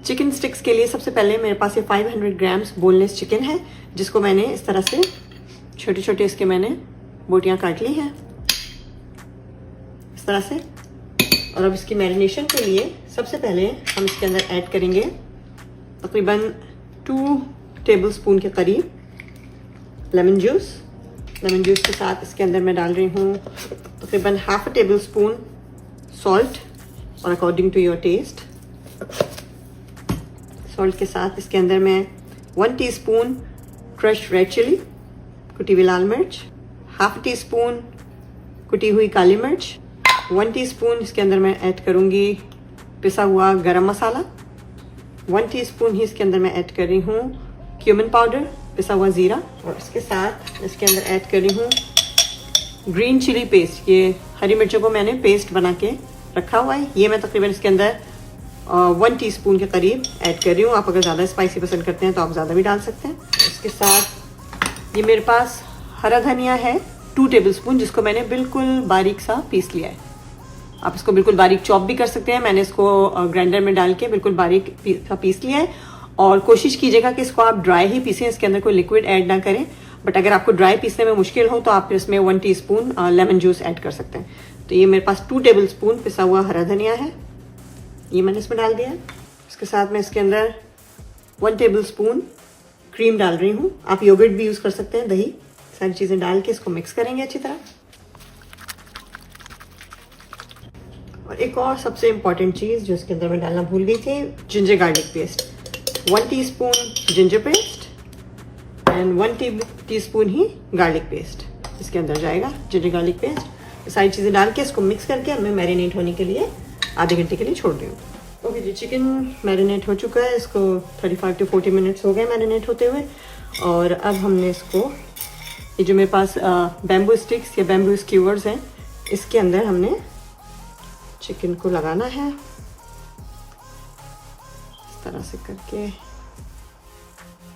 Chicken sticks के लिए सबसे पहले मेरे पास ये 500 ग्राम्स बोनलेस चिकन है, जिसको मैंने इस तरह से छोटे छोटे इसके मैंने बोटियां काट ली हैं इस तरह से। और अब इसकी मैरिनेशन के लिए सबसे पहले हम इसके अंदर ऐड करेंगे तकरीबन 2 टेबलस्पून के करीब लेमन जूस। लेमन जूस के साथ इसके अंदर मैं डाल रही हूँ तकरीबन ½ टेबलस्पून सॉल्ट और according to your taste. Salt के साथ इसके अंदर मैं 1 टीस्पून क्रश रेड चिली, कुटी हुई लाल मिर्च, ½ टीस्पून कुटी हुई काली मिर्च, 1 टीस्पून इसके अंदर मैं ऐड करूँगी पिसा हुआ गरम मसाला, 1 टीस्पून ही इसके अंदर मैं ऐड कर रही हूँ क्यूमिन पाउडर, पिसा हुआ ज़ीरा, और इसके साथ इसके अंदर ऐड कर रही हूँ ग्रीन चिली पेस्ट। ये हरी मिर्चों को मैंने पेस्ट बना के रखा हुआ है, ये मैं तकरीबन इसके अंदर 1 टीस्पून के करीब ऐड कर रही हूँ। आप अगर ज़्यादा स्पाइसी पसंद करते हैं तो आप ज़्यादा भी डाल सकते हैं। इसके साथ ये मेरे पास हरा धनिया है 2 टेबलस्पून, जिसको मैंने बिल्कुल बारीक सा पीस लिया है। आप इसको बिल्कुल बारीक चॉप भी कर सकते हैं, मैंने इसको ग्राइंडर में डाल के बिल्कुल बारीक सा पीस लिया है। और कोशिश कीजिएगा कि इसको आप ड्राई ही पीसें, इसके अंदर कोई लिक्विड ऐड ना करें। बट अगर आपको ड्राई पीसने में मुश्किल हो तो आप इसमें 1 टीस्पून लेमन जूस ऐड कर सकते हैं। तो ये मेरे पास 2 टेबलस्पून पिसा हुआ हरा धनिया है, ये मैंने इसमें डाल दिया है। इसके साथ मैं इसके अंदर 1 टेबलस्पून क्रीम डाल रही हूँ। आप योगर्ट भी यूज़ कर सकते हैं, दही, सारी चीज़ें डाल के इसको मिक्स करेंगे अच्छी तरह। और एक और सबसे इम्पॉर्टेंट चीज़ जो इसके अंदर मैं डालना भूल गई थी, ginger garlic paste. 1 teaspoon ginger paste and 1 teaspoon ही गार्लिक पेस्ट इसके अंदर जाएगा, जिंजर गार्लिक पेस्ट। सारी चीज़ें डाल के इसको मिक्स करके अब मैं मैरिनेट होने के लिए आधे घंटे के लिए छोड़ रही हूँ। ओके जी, चिकन मैरिनेट हो चुका है, इसको 35 to 40 मिनट्स हो गए मैरिनेट होते हुए। और अब हमने इसको, ये जो मेरे पास बैम्बू स्टिक्स या बैम्बू स्क्यूवर्स हैं, इसके अंदर हमने चिकन को लगाना है इस तरह से करके।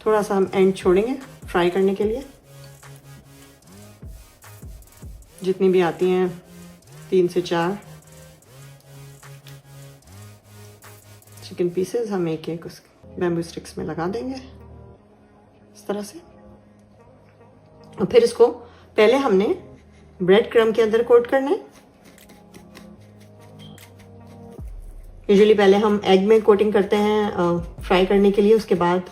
थोड़ा सा हम एंड छोड़ेंगे फ्राई करने के लिए। जितनी भी आती हैं 3 से 4 चिकन पीसेस हम एक एक उस बैम्बू स्टिक्स में लगा देंगे इस तरह से। और फिर इसको पहले हमने ब्रेड क्रम्ब के अंदर कोट करना है। यूजुअली पहले हम एग में कोटिंग करते हैं फ्राई करने के लिए, उसके बाद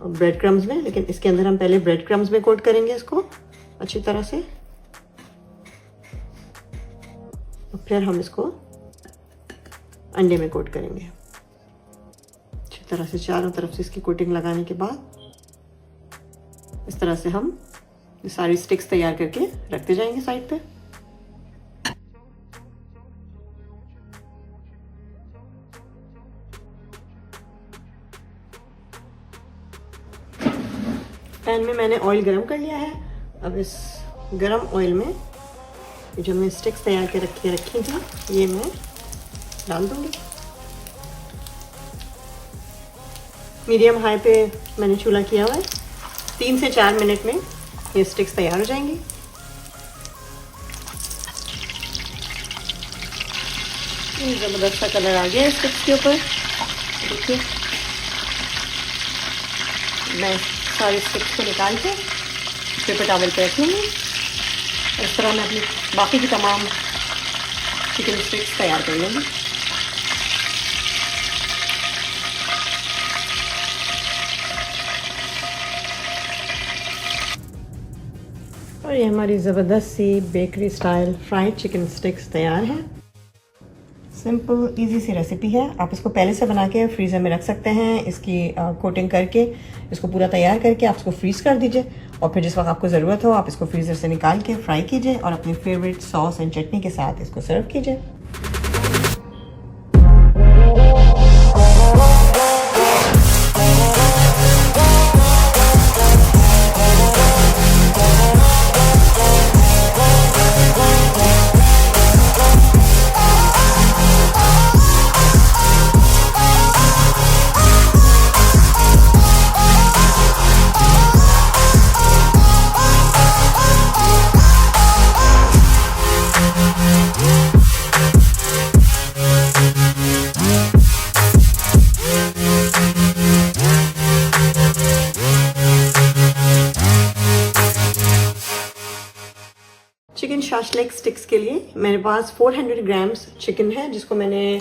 ब्रेड क्रम्स में, लेकिन इसके अंदर हम पहले ब्रेड क्रम्स में कोट करेंगे इसको अच्छी तरह से। और फिर हम इसको अंडे में कोट करेंगे अच्छी तरह से। चारों तरफ से इसकी कोटिंग लगाने के बाद इस तरह से हम सारी स्टिक्स तैयार करके रखते जाएंगे साइड पे। पैन में मैंने ऑयल गरम कर लिया है। अब इस गरम ऑयल में जो मैं स्टिक्स तैयार के रखी थी ये मैं डाल दूंगी। मीडियम हाई पे मैंने चूल्हा किया हुआ है। 3 से 4 मिनट में ये स्टिक्स तैयार हो जाएंगी। ज़बरदस्त सा कलर आ गया स्टिक्स के ऊपर, देखिए। मैं सारी स्टिक्स को निकाल के पेपर टॉवल पे रख लूँगी। इस तरह मैं अपनी बाकी की तमाम चिकन स्टिक्स तैयार कर लूँगी। और ये हमारी ज़बरदस्त सी bakery style fried chicken sticks तैयार हैं। सिंपल इजी सी रेसिपी है। आप इसको पहले से बना के फ्रीज़र में रख सकते हैं। इसकी कोटिंग करके इसको पूरा तैयार करके आप इसको फ्रीज़ कर दीजिए, और फिर जिस वक्त आपको ज़रूरत हो आप इसको फ्रीज़र से निकाल के फ्राई कीजिए और अपनी फेवरेट सॉस एंड चटनी के साथ इसको सर्व कीजिए। शाशलेक स्टिक्स के लिए मेरे पास 400 ग्राम्स चिकन है, जिसको मैंने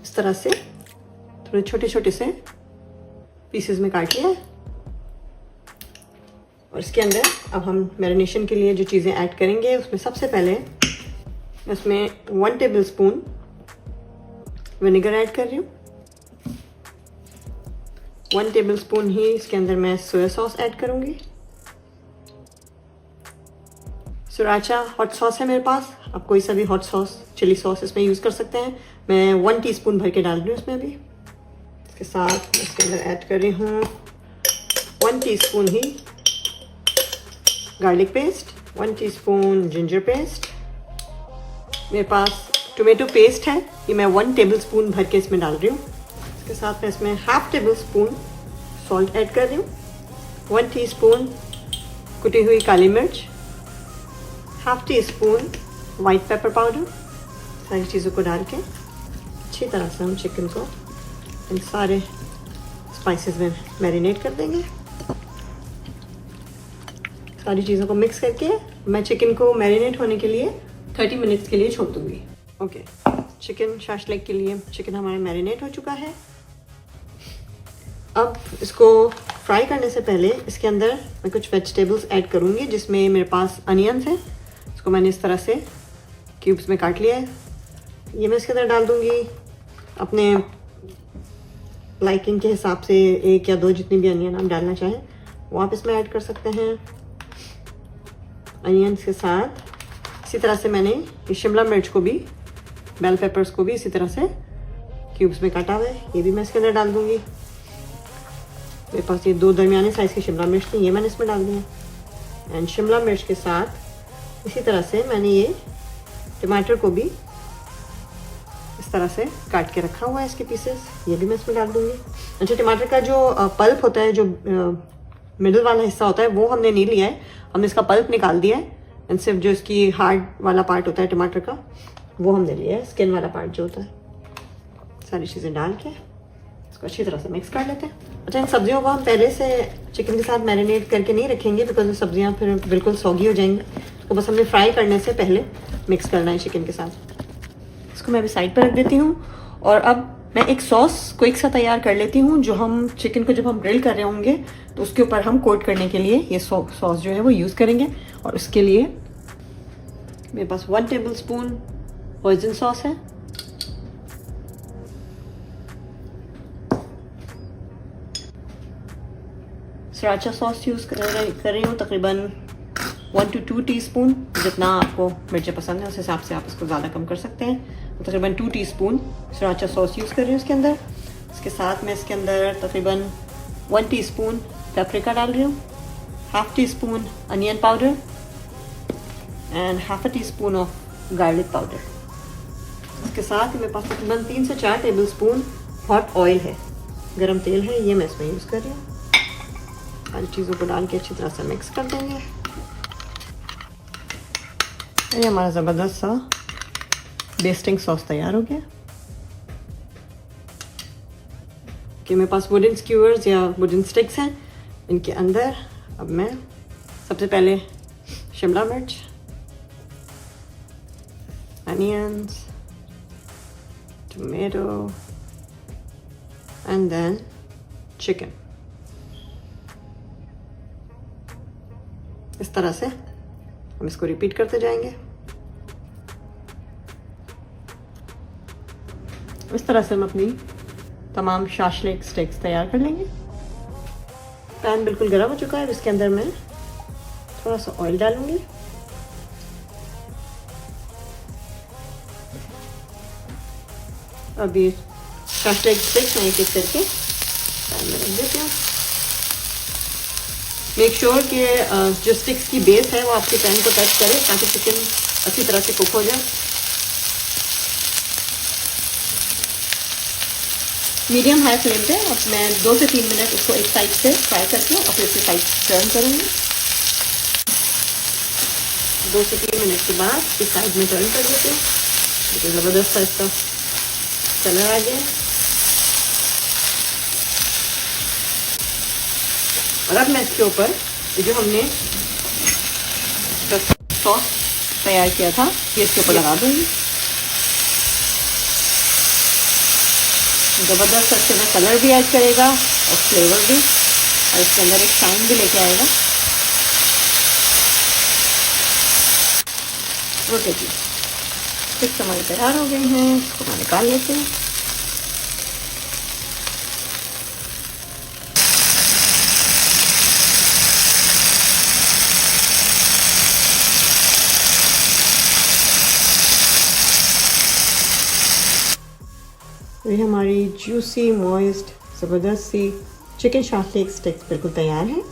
इस तरह से थोड़े छोटे छोटे से पीसेस में काट लिया है। और इसके अंदर अब हम मैरिनेशन के लिए जो चीज़ें ऐड करेंगे उसमें सबसे पहले इसमें 1 टेबल स्पून विनेगर ऐड कर रही हूँ। 1 टेबल स्पून ही इसके अंदर मैं सोया सॉस ऐड करूँगी। सराचा हॉट सॉस है मेरे पास, आप कोई सा भी हॉट सॉस चिली सॉस इसमें यूज़ कर सकते हैं। मैं 1 टीस्पून भर के डाल रही हूँ इसमें भी। इसके साथ इसके अंदर ऐड कर रही हूँ 1 टीस्पून ही garlic paste, 1 teaspoon ginger paste. मेरे पास टोमेटो पेस्ट है, ये मैं 1 टेबल स्पून भर के इसमें डाल रही हूँ। इसके साथ मैं इसमें half table spoon salt add कर रही हूँ, 1 टीस्पून कुटी हुई काली मिर्च, half tea spoon white pepper powder. सारी चीज़ों को डाल के अच्छी तरह से हम चिकन को इन सारे स्पाइसेस में मैरिनेट कर देंगे। सारी चीज़ों को मिक्स करके मैं चिकन को मैरिनेट होने के लिए 30 मिनट्स के लिए छोड़ दूँगी। ओके, चिकन शाशलेक के लिए चिकन हमारा मैरिनेट हो चुका है। अब इसको फ्राई करने से पहले इसके अंदर मैं कुछ वेजिटेबल्स ऐड करूँगी, जिसमें मेरे पास अनियंस है। इसको मैंने इस तरह से क्यूब्स में काट लिया है। ये मैं इसके अंदर डाल दूँगी अपने लाइकिंग के हिसाब से, 1 या 2 जितनी भी अनियन आप डालना चाहें वो आप इसमें ऐड कर सकते हैं। अनियंस के साथ इसी तरह से मैंने ये शिमला मिर्च को भी, बेल पेपर्स को भी इसी तरह से क्यूब्स में काटा हुआ है, ये भी मैं इसके अंदर डाल दूँगी। मेरे पास ये 2 दरमियाने साइज़ की शिमला मिर्च थी, ये मैंने इसमें डाल दिया। एंड शिमला मिर्च के साथ इसी तरह से मैंने ये टमाटर को भी इस तरह से काट के रखा हुआ है, इसके पीसेस, ये भी मैं इसमें डाल दूँगी। अच्छा, टमाटर का जो पल्प होता है, जो मिडल वाला हिस्सा होता है, वो हमने नहीं लिया है, हमने इसका पल्प निकाल दिया है। एंड सिर्फ जो इसकी हार्ड वाला पार्ट होता है टमाटर का, वो हमने लिया है, स्किन वाला पार्ट जो होता है। सारी चीज़ें डाल के इसको अच्छी तरह से मिक्स कर लेते हैं। अच्छा, इन सब्जियों को हम पहले से चिकन के साथ मैरिनेट करके नहीं रखेंगे, बिकॉज सब्जियां फिर बिल्कुल सौगी हो जाएंगी। तो बस हमने फ्राई करने से पहले मिक्स करना है चिकन के साथ। इसको मैं अभी साइड पर रख देती हूँ। और अब मैं एक सॉस क्विक सा तैयार कर लेती हूँ, जो हम चिकन को जब हम ग्रिल कर रहे होंगे तो उसके ऊपर हम कोट करने के लिए ये सॉस जो है वो यूज़ करेंगे। और उसके लिए मेरे पास 1 टेबल स्पून होइजन सॉस है, सराचा सॉस यूज़ कर रही हूँ, तकरीबन 1 to 2 टीस्पून। जितना आपको मिर्चें पसंद है उस हिसाब से आप इसको ज़्यादा कम कर सकते हैं। तो तकरीबन 2 टीस्पून सराचा सॉस यूज़ कर रही हूँ इसके अंदर। इसके साथ मैं इसके अंदर तकरीबन 1 टीस्पून पेपरिका डाल रही हूँ, half tea spoon onion powder and half a tea spoon of garlic powder. इसके साथ मेरे पास तकरीबन 3 से 4 टेबल स्पून हॉट ऑयल है, गरम तेल है, ये मैं इसमें यूज़ कर रही हूँ। सारी चीज़ों को डाल के अच्छी तरह से मिक्स कर देंगे। ये हमारा ज़बरदस्त सा बेस्टिंग सॉस तैयार हो गया। कि मेरे पास वुडन स्क्यूअर्स या वुडन स्टिक्स हैं, इनके अंदर अब मैं सबसे पहले शिमला मिर्च, onions, tomato and then chicken, इस तरह से हम इसको रिपीट करते जाएंगे। इस तरह से हम अपनी तमाम शाशलेक स्टिक्स तैयार कर लेंगे। पैन बिल्कुल गर्म हो चुका है, इसके अंदर मैं थोड़ा सा ऑयल डालूंगी। अब ये शाशलेक स्टिक्स मैं एक एक करके पैन में रख देती हूँ। मेक श्योर कि जो स्टिक्स की बेस है वो आपके पैन को टच करे, ताकि चिकन अच्छी तरह से कुक हो जाए। मीडियम हाई फ्लेम पे अब मैं 2 से 3 मिनट इसको एक साइड से फ्राई करती हूँ और फिर इसकी साइड टर्न करूँगी। 2 से 3 मिनट के बाद इस साइड में टर्न कर देती हूँ। देखिए ज़बरदस्त सा इसका कलर आ गया। और अब मैं इसके ऊपर जो हमने सॉस तैयार किया था ये इसके ऊपर लगा दूँगी। ज़बरदस्त अच्छे में कलर भी ऐड करेगा और फ्लेवर भी, और इसके अंदर एक शाइन भी लेके आएगा। ओके जी, चिप्स हमारे तैयार हो गए हैं, इसको मैं निकाल लेते हैं। ये हमारी जूसी मॉइस्ट ज़बरदस्त सी चिकन शाशलिक स्टिक्स बिल्कुल तैयार हैं।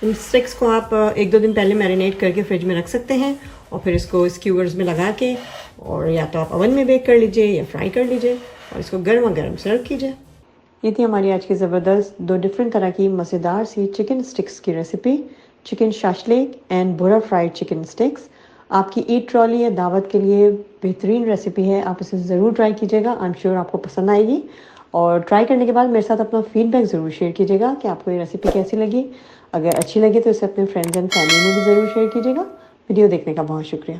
इन स्टिक्स को आप 1-2 दिन पहले मैरिनेट करके फ्रिज में रख सकते हैं और फिर इसको स्क्यूवर्स में लगा के, और या तो आप ओवन में बेक कर लीजिए या फ्राई कर लीजिए और इसको गर्मा गर्म सर्व कीजिए। ये थी हमारी आज की ज़बरदस्त 2 डिफरेंट तरह की मज़ेदार सी चिकन स्टिक्स की रेसिपी, चिकन शाशलिक एंड बुरा फ्राइड चिकन स्टिक्स। आपकी ईट ट्रॉली या दावत के लिए बेहतरीन रेसिपी है, आप इसे ज़रूर ट्राई कीजिएगा। आई एम श्योर आपको पसंद आएगी, और ट्राई करने के बाद मेरे साथ अपना फीडबैक ज़रूर शेयर कीजिएगा कि आपको ये रेसिपी कैसी लगी। अगर अच्छी लगी तो इसे अपने फ्रेंड्स एंड फैमिली में भी ज़रूर शेयर कीजिएगा। वीडियो देखने का बहुत शुक्रिया।